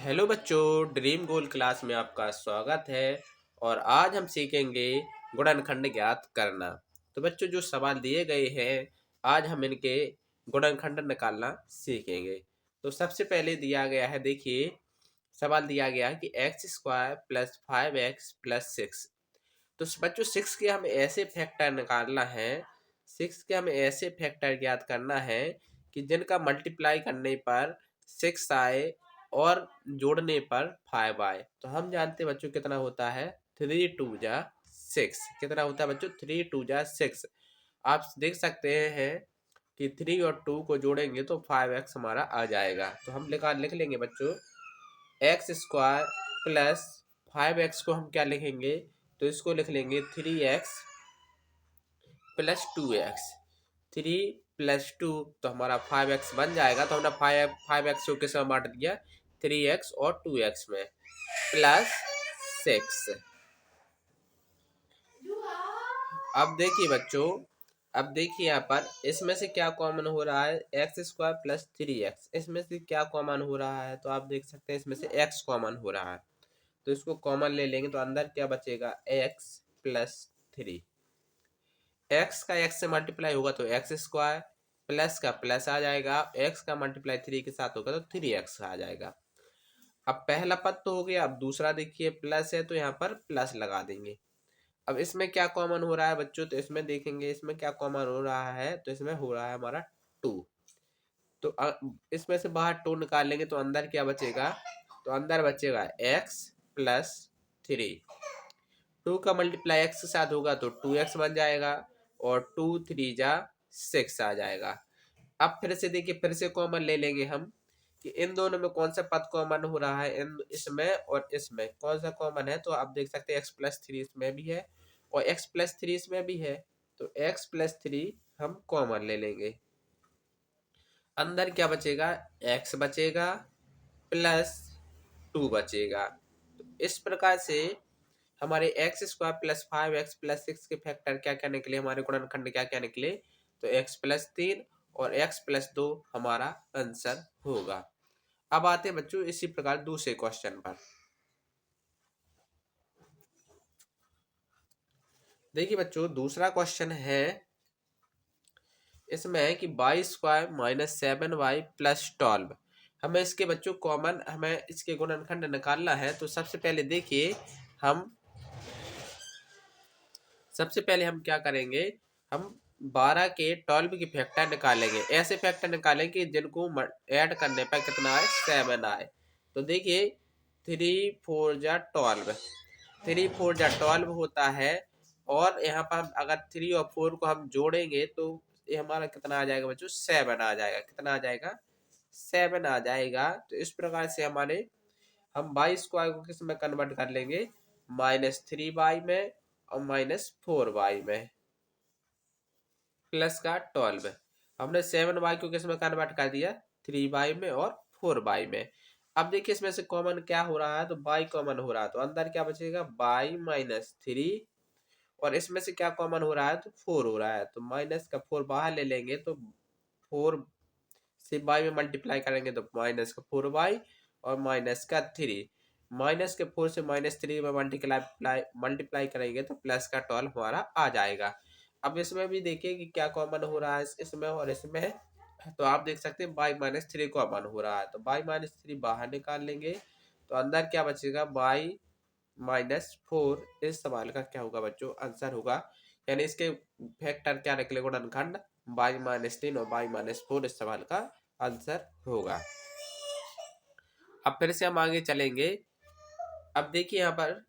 Hello बच्चों, dream गोल class में आपका स्वागत है। और आज हम सीखेंगे गुणनखंड ज्ञात करना। तो बच्चों, जो सवाल दिए गए हैं आज हम इनके गुणनखंड निकालना सीखेंगे। तो सबसे पहले दिया गया है, देखिए सवाल दिया गया है कि x square plus 5x plus 6। तो बच्चों, 6 के हमें ऐसे फैक्टर निकालना है, 6 के हमें ऐसे फैक्टर ज्ञात करना है कि जिनका मल्टीप्लाई करने पर 6 आए और जोड़ने पर 5 आए। तो हम जानते हैं बच्चों कितना होता है, 3 2 जा 6। कितना होता है बच्चों, 3 2 जा 6। आप देख सकते हैं कि 3 और 2 को जोड़ेंगे तो 5x हमारा आ जाएगा। तो हम लिख लेंगे बच्चों, एक्स स्क्वायर प्लस 5x को हम क्या लिखेंगे, तो इसको लिख लेंगे 3x प्लस 2x। 3 प्लस 2 तो हमारा 5x बन जाएगा। तो हमने 5x को किस में बांट दिया, 3x और 2x में, प्लस 6। अब देखिए बच्चों, अब देखिए यहाँ पर इसमें से क्या कॉमन हो रहा है, एक्स स्क्वायर प्लस 3x। इसमें से क्या कॉमन हो रहा है, तो आप देख सकते हैं इसमें से x कॉमन हो रहा है। तो इसको कॉमन ले लेंगे तो अंदर क्या बचेगा, x प्लस 3। एक्स का एक्स से मल्टीप्लाई होगा तो एक्स स्क्वायर, प्लस का प्लस आ जाएगा, एक्स का मल्टीप्लाई 3 के साथ होगा तो 3x आ जाएगा। अब पहला पद तो हो गया। अब दूसरा देखिए, प्लस है तो यहाँ पर प्लस लगा देंगे। अब इसमें क्या कॉमन हो रहा है बच्चों, तो इसमें देखेंगे इसमें क्या कॉमन हो रहा है, तो इसमें हो रहा है हमारा 2। तो इसमें से बाहर 2 निकाल लेंगे तो अंदर क्या बचेगा, तो अंदर बचेगा x प्लस 3। 2 का मल्टीप्लाई x के साथ होगा तो 2x बन जाएगा, और 2 3 जा 6 आ जाएगा। अब फिर से देखिए, फिर से कॉमन ले लेंगे हम कि इन दोनों में कौन सा पद कॉमन हो रहा है, इन इसमें और इसमें कौन सा कॉमन है। तो आप देख सकते हैं x प्लस 3 इसमें भी है और x प्लस 3 इसमें भी है। तो x प्लस 3 हम कॉमन ले लेंगे। अंदर क्या बचेगा, x बचेगा प्लस 2 बचेगा। तो इस प्रकार से हमारे x square plus 5x plus 6 के फैक्टर क्या क्या निकले, हमारे गुणनखंड क्या क्या निकले, तो x प्लस 3 और x प्लस 2 हमारा आंसर होगा। अब आते हैं बच्चों इसी प्रकार दूसरे क्वेश्चन पर। देखिए बच्चों, दूसरा क्वेश्चन है इसमें है कि Y square minus 7y plus 12। हमें इसके बच्चों कॉमन, हमें इसके गुणनखंड निकालना है। तो सबसे पहले देखिए, हम सबसे पहले हम क्या करेंगे, हम 12 के 12 की फैक्टर निकालेंगे। ऐसे फैक्टर निकालेंगे कि जिनको ऐड करने पर कितना आए, 7 आए। तो देखिए 3 4 जा 12, 3 4 जा 12 होता है। और यहाँ पर हम अगर 3 और 4 को हम जोड़ेंगे तो ये हमारा कितना आ जाएगा बच्चों, 7 आ जाएगा। कितना आ जाएगा, 7 आ जाएगा। तो इस प्रकार से हमारे हम वाई स्क्वायर को किस में कन्वर्ट कर लेंगे, -3y में और -4y में, प्लस का 12। हमने 7y को किस में कन्वर्ट कर दिया, 3y में और 4y में। अब देखिए इसमें से कॉमन क्या हो रहा है, तो y कॉमन हो रहा है। तो अंदर क्या बचेगा, y -3। और इसमें से क्या कॉमन हो रहा है, तो 4 हो रहा है। तो माइनस का 4 बाहर ले लेंगे तो 4 से y में मल्टीप्लाई करेंगे तो माइनस का 4y और माइनस का 3। माइनस के 4 से -3 में मल्टीप्लाई करेंगे तो प्लस का 12 हमारा आ जाएगा। अब इसमें भी देखिए कि क्या कॉमन हो रहा है इसमें और इसमें। तो आप देख सकते हैं y-3 कॉमन हो रहा है। तो y-3 बाहर निकाल लेंगे तो अंदर क्या बचेगा, y-4। इस सवाल का क्या होगा बच्चों, आंसर होगा। यानी इसके फैक्टर क्या निकले, गुणनखंड y-3 और y-4 इस सवाल का आंसर होगा। अब फिर से हम आगे चलेंगे। अब देखिए यहाँ पर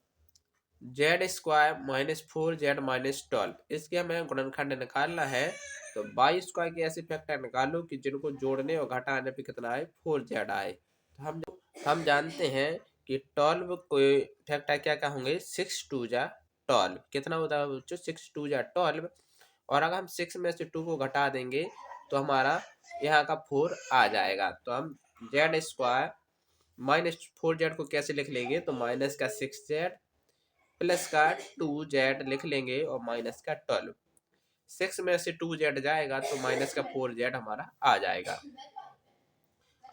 जेड स्क्वायर -4z-12, इसके हमें गुणनखंड निकालना है। तो वाई स्क्वायर के ऐसे फैक्टर निकालो कि जिनको जोड़ने और घटाने पे कितना आए, 4z आए। तो हम जानते हैं कि 12 को फैक्टर क्या क्या होंगे, 6 2 जा 12। कितना होता है बच्चों, 6 2 जा 12। और अगर हम 6 में से 2 को घटा देंगे तो हमारा यहाँ का 4 आ जाएगा। तो हम जेड स्क्वायर -4z को कैसे लिख लेंगे, तो माइनस का 6z प्लस का 2z लिख लेंगे और माइनस का 12। 6 में से 2z जाएगा तो माइनस का 4z हमारा आ जाएगा।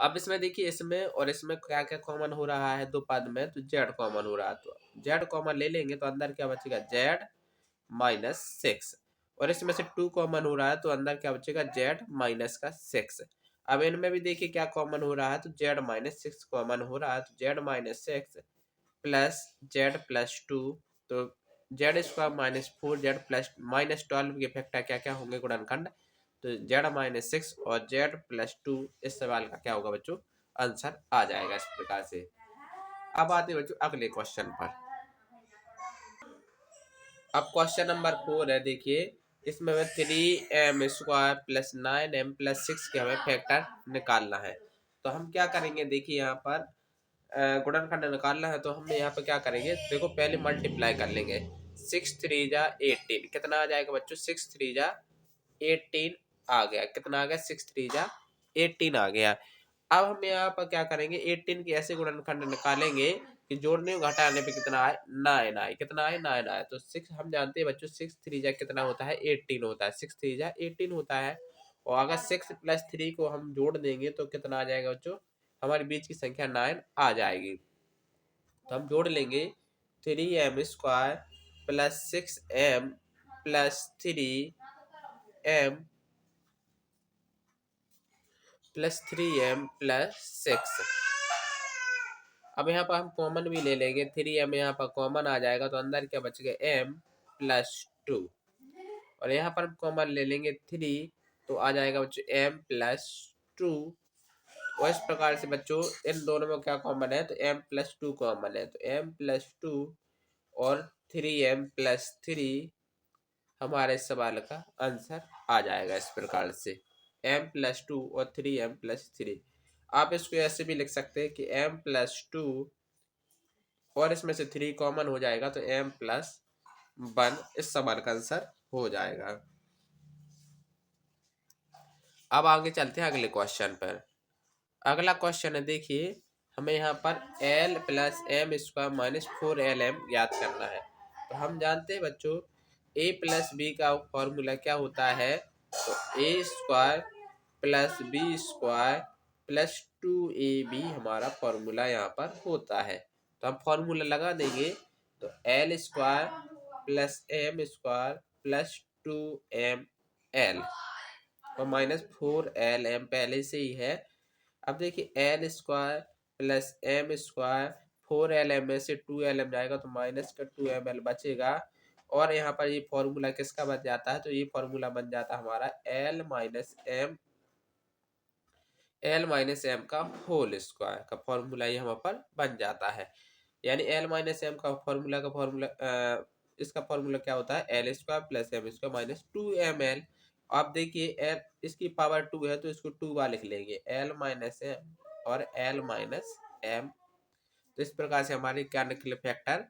अब इसमें देखिए, इसमें और इसमें क्या क्या कॉमन हो रहा है दो पद में, तो जेड कॉमन हो रहा है, तो जेड कॉमन ले लेंगे तो अंदर क्या बचेगा, जेड माइनस सिक्स। और इसमें से टू कॉमन हो रहा है तो अंदर क्या बचेगा, जेड माइनस का सिक्स। अब इनमें भी देखिए क्या कॉमन हो रहा है, तो जेड माइनस सिक्स कॉमन हो रहा है, तो Z minus six plus Z plus two, तो Z square minus four Z plus minus 12 के फैक्टर क्या क्या होंगे गुणनखंड, तो जेड माइनस सिक्स और जेड प्लस टू, इस सवाल का क्या होगा बच्चों, आंसर आ जाएगा इस प्रकार से। अब आते हैं बच्चों अगले क्वेश्चन पर। अब क्वेश्चन नंबर 4 है, देखिए इसमें हमें 3m² प्लस 9m+ 6 के हमें फैक्टर निकालना है। तो हम क्या करेंगे, देखिए यहाँ पर गुणनखंड निकालना है, तो हम यहाँ पर क्या करेंगे, देखो पहले मल्टीप्लाई कर लेंगे। 6 3 जा 18 कितना आ जाएगा बच्चों, 6 3 जा 18 आ गया, कितना आ गया, 6 3 जा 18 आ गया। अब हम यहाँ पर क्या करेंगे, 18 के ऐसे गुणनखंड निकालेंगे कि जोड़ने और घटाने पे कितना आए, 9 आए, कितना आए, 9 आए। तो 6 हम जानते हैं बच्चों, 6 3 जा कितना होता है, 18 होता है, 6 3 जा 18 होता है। और अगर 6 प्लस 3 को हम जोड़ देंगे तो कितना आ जाएगा बच्चों, हमारे बीच की संख्या 9 आ जाएगी। तो हम जोड़ लेंगे 3m² plus 6m plus 3m plus 3m plus 6। अब यहाँ पर हम कॉमन भी ले लेंगे, 3m यहाँ पर कॉमन आ जाएगा, तो अंदर क्या बच गया, m प्लस 2। और यहाँ पर हम कॉमन ले लेंगे 3, तो आ जाएगा बच्चों m प्लस 2। और इस प्रकार से बच्चों इन दोनों में क्या कॉमन है, तो m प्लस 2 कॉमन है, तो m प्लस 2 और 3m प्लस 3 हमारे सवाल का आंसर आ जाएगा इस प्रकार से, m प्लस 2 और 3m प्लस 3। आप इसको ऐसे भी लिख सकते हैं कि m प्लस 2 और इसमें से 3 कॉमन हो जाएगा, तो m प्लस 1 इस सवाल का आंसर हो जाएगा। अब आगे चलते हैं अगले क्वेश्चन पर। अगला क्वेश्चन है, देखिए हमें यहाँ पर l plus m² minus 4lm याद करना है। तो हम जानते हैं बच्चों, a प्लस बी का फॉर्मूला क्या होता है, तो a² plus b² plus 2ab हमारा फॉर्मूला यहाँ पर होता है। तो हम फॉर्मूला लगा देंगे, तो l² plus m² plus 2ml और माइनस 4lm पहले से ही है। अब देखिए l² प्लस m², 4lm में से 2lm जाएगा तो माइनस का 2ml बचेगा। और यहाँ पर ये फॉर्मूला किसका बन जाता है, तो ये फॉर्मूला बन जाता है हमारा l माइनस m का होल स्क्वायर का फॉर्मूला ये यहाँ पर बन जाता है। यानी l-m का फॉर्मूला इसका फॉर्मूला क्या होता है, l² plus m² minus 2ml। आप देखिए l इसकी पावर 2 है तो इसको 2 बार लिख लेंगे, l-m और l-m। तो इस प्रकार से हमारे क्या निकले फैक्टर,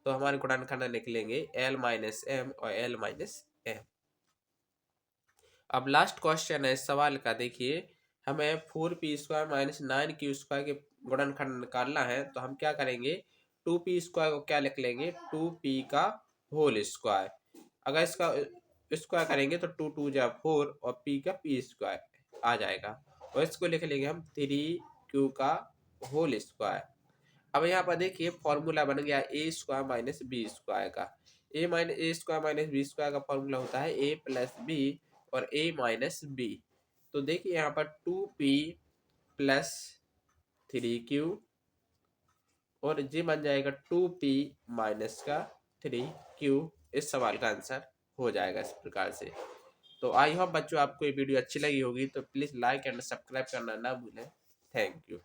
तो हमारे गुणनखंड निकलेंगे l-m और l-m। अब लास्ट क्वेश्चन है इस सवाल का, देखिए हमें 4p² माइनस 9q² के गुणनखंड निकालना है। तो हम क्या करेंगे, 2p² को क्या लिख लेंगे, 2p का होल स्क्वायर। अगर इसका स्क्वायर करेंगे तो 2 2 जा 4 और p का p² आ जाएगा। और इसको लिख लेंगे हम 3q का होल स्क्वायर। अब यहाँ पर देखिए फॉर्मूला बन गया a² माइनस b² का। a² माइनस b² का फॉर्मूला होता है a प्लस b और a माइनस b। तो देखिए यहाँ पर 2p प्लस 3q और ये बन जाएगा 2p माइनस का 3q। इस सवाल का आंसर हो जाएगा इस प्रकार से। तो आई होप बच्चों आपको ये वीडियो अच्छी लगी होगी, तो प्लीज़ लाइक एंड सब्सक्राइब करना ना भूलें। Thank you.